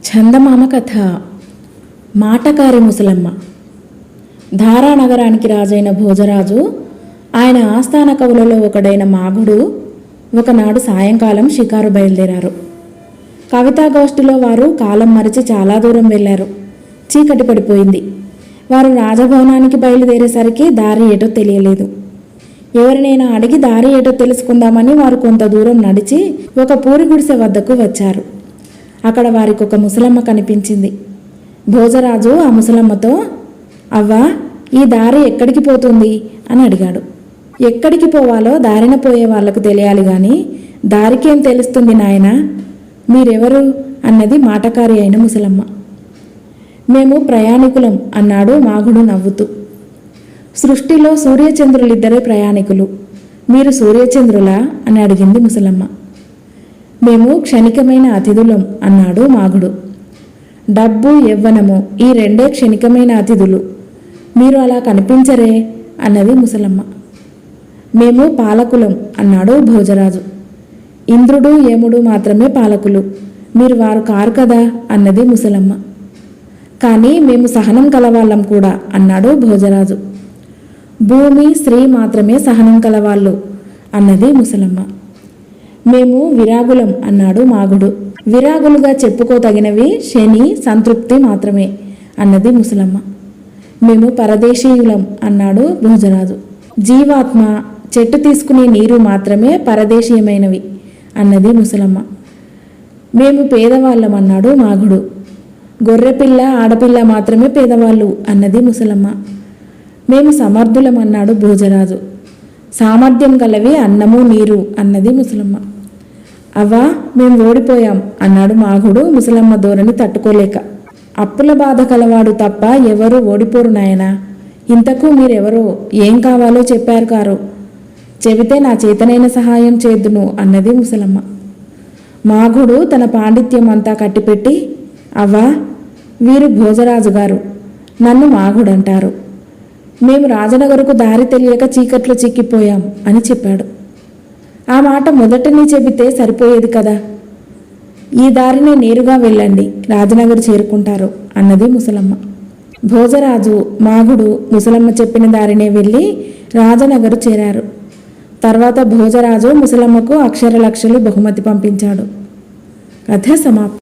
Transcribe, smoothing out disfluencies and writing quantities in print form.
చందమామ కథ. మాటకారి ముసలమ్మ. ధారానగరానికి రాజైన భోజరాజు, ఆయన ఆస్థాన కవులలో ఒకడైన మాగుడు ఒకనాడు సాయంకాలం షికారు బయలుదేరారు. కవితాగోష్ఠిలో వారు కాలం మరిచి చాలా దూరం వెళ్ళారు. చీకటి పడిపోయింది. వారు రాజభవనానికి బయలుదేరేసరికి దారి ఏటో తెలియలేదు. ఎవరినైనా అడిగి దారి ఏటో తెలుసుకుందామని వారు కొంత దూరం నడిచి ఒక పూరి గుడిసె వద్దకు వచ్చారు. అక్కడ వారికి ఒక ముసలమ్మ కనిపించింది. భోజరాజు ఆ ముసలమ్మతో, అవ్వా, ఈ దారి ఎక్కడికి పోతుంది అని అడిగాడు. ఎక్కడికి పోవాలో దారిన పోయే వాళ్లకు తెలియాలి గాని దారికేం తెలుస్తుంది నాయనా, మీరెవరు అన్నది మాటకారి అయిన ముసలమ్మ. మేము ప్రయాణికులం అన్నాడు మాగుడు నవ్వుతూ. సృష్టిలో సూర్యచంద్రులిద్దరే ప్రయాణికులు, మీరు సూర్యచంద్రులా అని అడిగింది ముసలమ్మ. మేము క్షణికమైన అతిథులం అన్నాడు మాగుడు. డబ్బు యవ్వనము ఈ రెండే క్షణికమైన అతిథులు, మీరు అలా కనిపించరే అన్నది ముసలమ్మ. మేము పాలకులం అన్నాడు భోజరాజు. ఇంద్రుడు యముడు మాత్రమే పాలకులు, మీరు వారు కారు కదా అన్నది ముసలమ్మ. కానీ మేము సహనం కలవాళ్ళం కూడా అన్నాడు భోజరాజు. భూమి స్త్రీ మాత్రమే సహనం కలవాళ్ళు అన్నది ముసలమ్మ. మేము విరాగులం అన్నాడు మాగుడు. విరాగులుగా చెప్పుకోతగినవి శని, సంతృప్తి మాత్రమే అన్నది ముసలమ్మ. మేము పరదేశీయులం అన్నాడు భోజరాజు. జీవాత్మ, చెట్టు తీసుకునే నీరు మాత్రమే పరదేశీయమైనవి అన్నది ముసలమ్మ. మేము పేదవాళ్ళం అన్నాడు మాగుడు. గొర్రెపిల్ల, ఆడపిల్ల మాత్రమే పేదవాళ్ళు అన్నది ముసలమ్మ. మేము సమర్థులం అన్నాడు భోజరాజు. సామర్థ్యం గలవి అన్నము నీరు అన్నది ముసలమ్మ. అవ్వా, మేము ఓడిపోయాం అన్నాడు మాగుడు ముసలమ్మ ధోరణి తట్టుకోలేక. అప్పుల బాధ కలవాడు తప్ప ఎవరూ ఓడిపోరు నాయనా. ఇంతకు మీరెవరో, ఏం కావాలో చెప్పారు కారు, చెబితే నా చేతనైన సహాయం చేద్దును అన్నది ముసలమ్మ. మాగుడు తన పాండిత్యం అంతా కట్టిపెట్టి, అవ్వా, వీరు భోజరాజు గారు, నన్ను మాగుడంటారు. మేము రాజనగరకు దారి తెలియక చీకట్లో చిక్కిపోయాం అని చెప్పాడు. ఆ మాట మొదటనే చెబితే సరిపోయేది కదా. ఈ దారినే నేరుగా వెళ్ళండి, రాజనగర్ చేరుకుంటారు అన్నది ముసలమ్మ. భోజరాజు, మాగుడు ముసలమ్మ చెప్పిన దారినే వెళ్ళి రాజనగరు చేరారు. తర్వాత భోజరాజు ముసలమ్మకు అక్షరలక్షలు బహుమతి పంపించాడు. కథ సమాప్తం.